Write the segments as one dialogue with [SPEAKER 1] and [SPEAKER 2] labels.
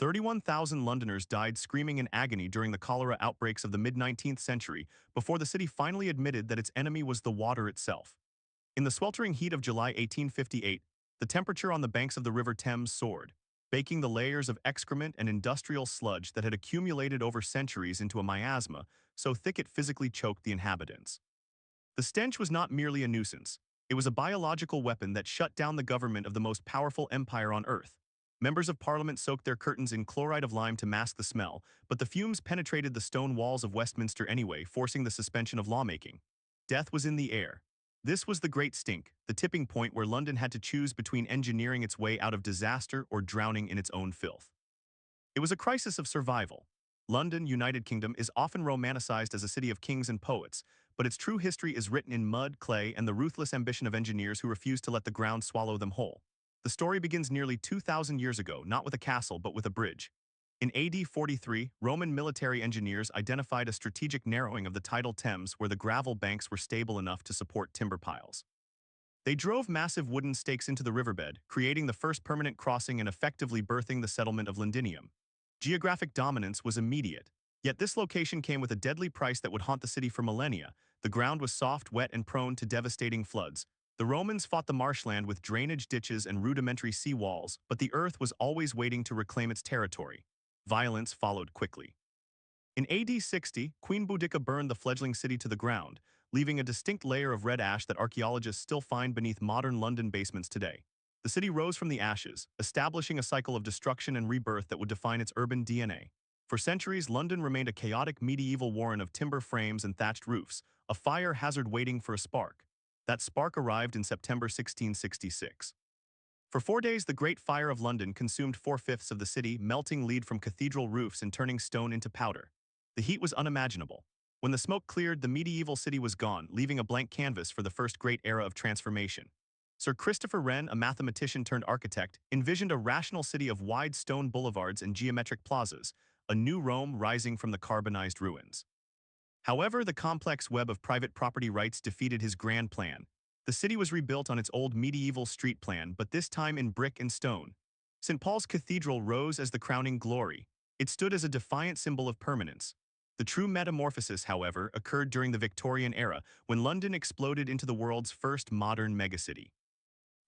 [SPEAKER 1] 31,000 Londoners died screaming in agony during the cholera outbreaks of the mid-19th century before the city finally admitted that its enemy was the water itself. In the sweltering heat of July 1858, the temperature on the banks of the River Thames soared, baking the layers of excrement and industrial sludge that had accumulated over centuries into a miasma so thick it physically choked the inhabitants. The stench was not merely a nuisance. It was a biological weapon that shut down the government of the most powerful empire on earth. Members of parliament soaked their curtains in chloride of lime to mask the smell, but the fumes penetrated the stone walls of Westminster anyway, forcing the suspension of lawmaking. Death was in the air. This was the Great Stink, the tipping point where London had to choose between engineering its way out of disaster or drowning in its own filth. It was a crisis of survival. London, United Kingdom, is often romanticized as a city of kings and poets, but its true history is written in mud, clay, and the ruthless ambition of engineers who refused to let the ground swallow them whole. The story begins nearly 2,000 years ago, not with a castle but with a bridge. In AD 43, Roman military engineers identified a strategic narrowing of the tidal Thames where the gravel banks were stable enough to support timber piles. They drove massive wooden stakes into the riverbed, creating the first permanent crossing and effectively birthing the settlement of Londinium. Geographic dominance was immediate, yet this location came with a deadly price that would haunt the city for millennia. The ground was soft, wet, and prone to devastating floods. The Romans fought the marshland with drainage ditches and rudimentary sea walls, but the earth was always waiting to reclaim its territory. Violence followed quickly. In AD 60, Queen Boudica burned the fledgling city to the ground, leaving a distinct layer of red ash that archaeologists still find beneath modern London basements today. The city rose from the ashes, establishing a cycle of destruction and rebirth that would define its urban DNA. For centuries, London remained a chaotic medieval warren of timber frames and thatched roofs, a fire hazard waiting for a spark. That spark arrived in September 1666. For 4 days, the Great Fire of London consumed 4/5 of the city, melting lead from cathedral roofs and turning stone into powder. The heat was unimaginable. When the smoke cleared, the medieval city was gone, leaving a blank canvas for the first great era of transformation. Sir Christopher Wren, a mathematician turned architect, envisioned a rational city of wide stone boulevards and geometric plazas, a new Rome rising from the carbonized ruins. However, the complex web of private property rights defeated his grand plan. The city was rebuilt on its old medieval street plan, but this time in brick and stone. St. Paul's Cathedral rose as the crowning glory. It stood as a defiant symbol of permanence. The true metamorphosis, however, occurred during the Victorian era, when London exploded into the world's first modern megacity.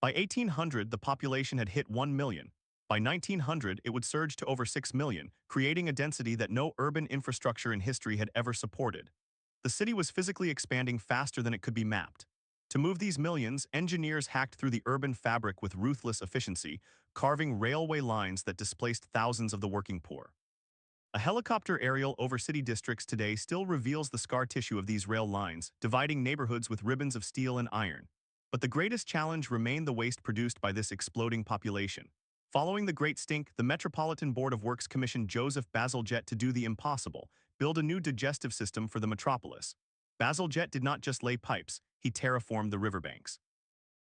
[SPEAKER 1] By 1800, the population had hit 1 million. By 1900, it would surge to over 6 million, creating a density that no urban infrastructure in history had ever supported. The city was physically expanding faster than it could be mapped. To move these millions, engineers hacked through the urban fabric with ruthless efficiency, carving railway lines that displaced thousands of the working poor. A helicopter aerial over city districts today still reveals the scar tissue of these rail lines, dividing neighborhoods with ribbons of steel and iron. But the greatest challenge remained the waste produced by this exploding population. Following the Great Stink, the Metropolitan Board of Works commissioned Joseph Bazalgette to do the impossible, build a new digestive system for the metropolis. Bazalgette did not just lay pipes, he terraformed the riverbanks.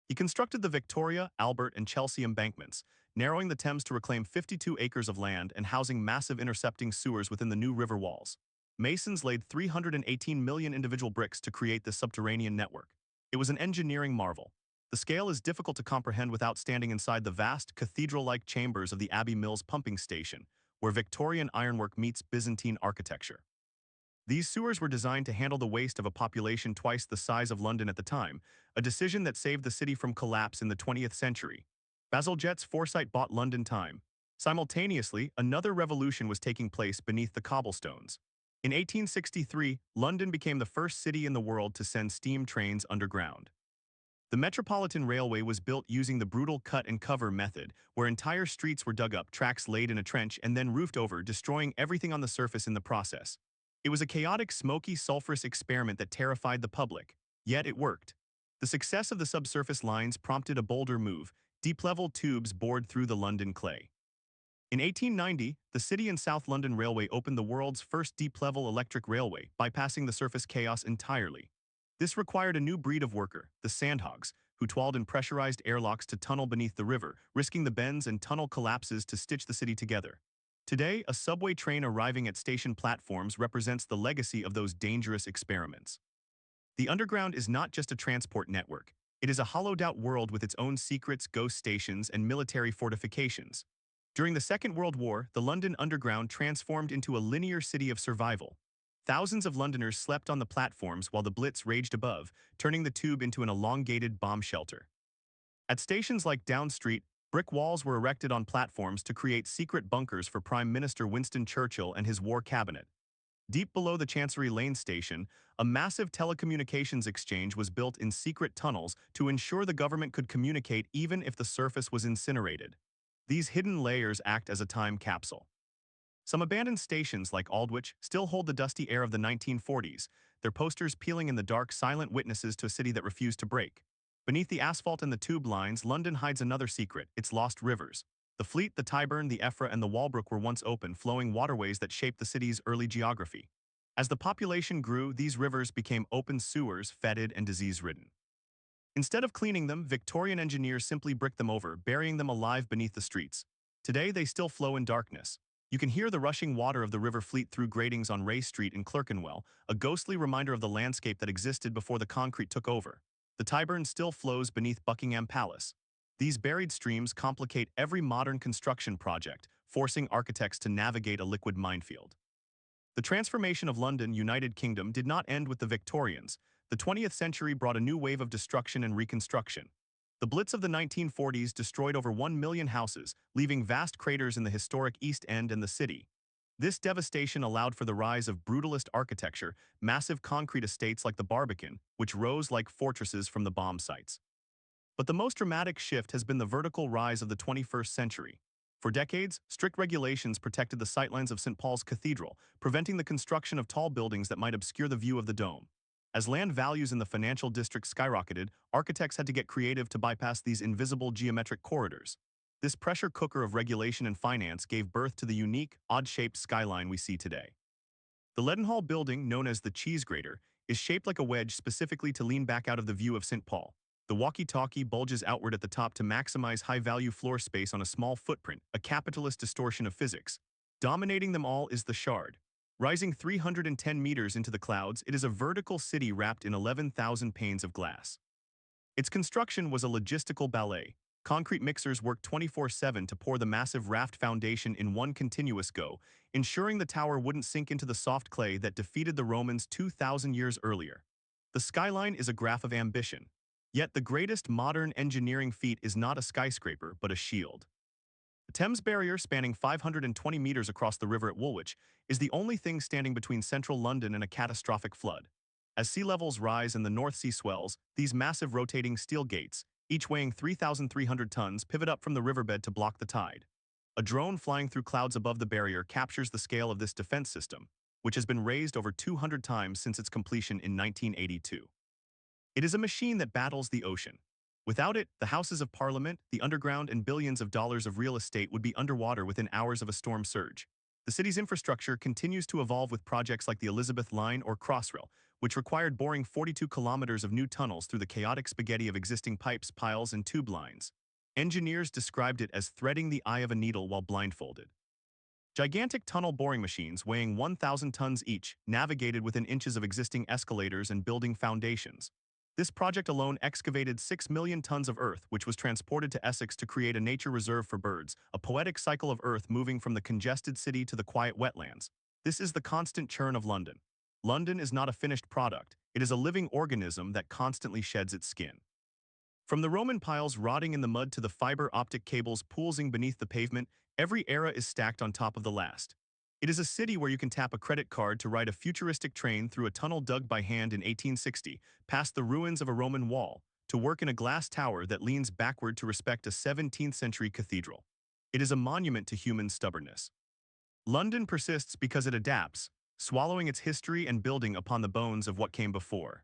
[SPEAKER 1] He constructed the Victoria, Albert, and Chelsea embankments, narrowing the Thames to reclaim 52 acres of land and housing massive intercepting sewers within the new river walls. Masons laid 318 million individual bricks to create this subterranean network. It was an engineering marvel. The scale is difficult to comprehend without standing inside the vast, cathedral-like chambers of the Abbey Mills pumping station, where Victorian ironwork meets Byzantine architecture. These sewers were designed to handle the waste of a population twice the size of London at the time, a decision that saved the city from collapse in the 20th century. Bazalgette's foresight bought London time. Simultaneously, another revolution was taking place beneath the cobblestones. In 1863, London became the first city in the world to send steam trains underground. The Metropolitan Railway was built using the brutal cut-and-cover method, where entire streets were dug up, tracks laid in a trench, and then roofed over, destroying everything on the surface in the process. It was a chaotic, smoky, sulfurous experiment that terrified the public, yet it worked. The success of the subsurface lines prompted a bolder move: deep-level tubes bored through the London clay. In 1890, the City and South London Railway opened the world's first deep-level electric railway, bypassing the surface chaos entirely. This required a new breed of worker, the sandhogs, who toiled in pressurized airlocks to tunnel beneath the river, risking the bends and tunnel collapses to stitch the city together. Today, a subway train arriving at station platforms represents the legacy of those dangerous experiments. The underground is not just a transport network. It is a hollowed-out world with its own secrets, ghost stations, and military fortifications. During the Second World War, the London Underground transformed into a linear city of survival. Thousands of Londoners slept on the platforms while the Blitz raged above, turning the tube into an elongated bomb shelter. At stations like Down Street, brick walls were erected on platforms to create secret bunkers for Prime Minister Winston Churchill and his war cabinet. Deep below the Chancery Lane station, a massive telecommunications exchange was built in secret tunnels to ensure the government could communicate even if the surface was incinerated. These hidden layers act as a time capsule. Some abandoned stations like Aldwych still hold the dusty air of the 1940s, their posters peeling in the dark, silent witnesses to a city that refused to break. Beneath the asphalt and the tube lines, London hides another secret, its lost rivers. The Fleet, the Tyburn, the Effra, and the Walbrook were once open, flowing waterways that shaped the city's early geography. As the population grew, these rivers became open sewers, fetid and disease-ridden. Instead of cleaning them, Victorian engineers simply bricked them over, burying them alive beneath the streets. Today, they still flow in darkness. You can hear the rushing water of the River Fleet through gratings on Ray Street in Clerkenwell, a ghostly reminder of the landscape that existed before the concrete took over. The Tyburn still flows beneath Buckingham Palace. These buried streams complicate every modern construction project, forcing architects to navigate a liquid minefield. The transformation of London, United Kingdom, did not end with the Victorians. The 20th century brought a new wave of destruction and reconstruction. The Blitz of the 1940s destroyed over 1 million houses, leaving vast craters in the historic East End and the city. This devastation allowed for the rise of brutalist architecture, massive concrete estates like the Barbican, which rose like fortresses from the bomb sites. But the most dramatic shift has been the vertical rise of the 21st century. For decades, strict regulations protected the sightlines of St. Paul's Cathedral, preventing the construction of tall buildings that might obscure the view of the dome. As land values in the financial district skyrocketed, architects had to get creative to bypass these invisible geometric corridors. This pressure cooker of regulation and finance gave birth to the unique, odd-shaped skyline we see today. The Leadenhall building, known as the Cheese Grater, is shaped like a wedge specifically to lean back out of the view of St. Paul. The walkie-talkie bulges outward at the top to maximize high-value floor space on a small footprint, a capitalist distortion of physics. Dominating them all is the Shard. Rising 310 meters into the clouds, it is a vertical city wrapped in 11,000 panes of glass. Its construction was a logistical ballet. Concrete mixers worked 24/7 to pour the massive raft foundation in one continuous go, ensuring the tower wouldn't sink into the soft clay that defeated the Romans 2,000 years earlier. The skyline is a graph of ambition. Yet the greatest modern engineering feat is not a skyscraper, but a shield. The Thames Barrier, spanning 520 meters across the river at Woolwich, is the only thing standing between central London and a catastrophic flood. As sea levels rise and the North Sea swells, these massive rotating steel gates, each weighing 3,300 tons, pivot up from the riverbed to block the tide. A drone flying through clouds above the barrier captures the scale of this defense system, which has been raised over 200 times since its completion in 1982. It is a machine that battles the ocean. Without it, the Houses of Parliament, the underground, and billions of dollars of real estate would be underwater within hours of a storm surge. The city's infrastructure continues to evolve with projects like the Elizabeth Line or Crossrail, which required boring 42 kilometers of new tunnels through the chaotic spaghetti of existing pipes, piles, and tube lines. Engineers described it as threading the eye of a needle while blindfolded. Gigantic tunnel boring machines weighing 1,000 tons each navigated within inches of existing escalators and building foundations. This project alone excavated 6 million tons of earth, which was transported to Essex to create a nature reserve for birds, a poetic cycle of earth moving from the congested city to the quiet wetlands. This is the constant churn of London. London is not a finished product, it is a living organism that constantly sheds its skin. From the Roman piles rotting in the mud to the fiber optic cables poolsing beneath the pavement, every era is stacked on top of the last. It is a city where you can tap a credit card to ride a futuristic train through a tunnel dug by hand in 1860, past the ruins of a Roman wall, to work in a glass tower that leans backward to respect a 17th-century cathedral. It is a monument to human stubbornness. London persists because it adapts, swallowing its history and building upon the bones of what came before.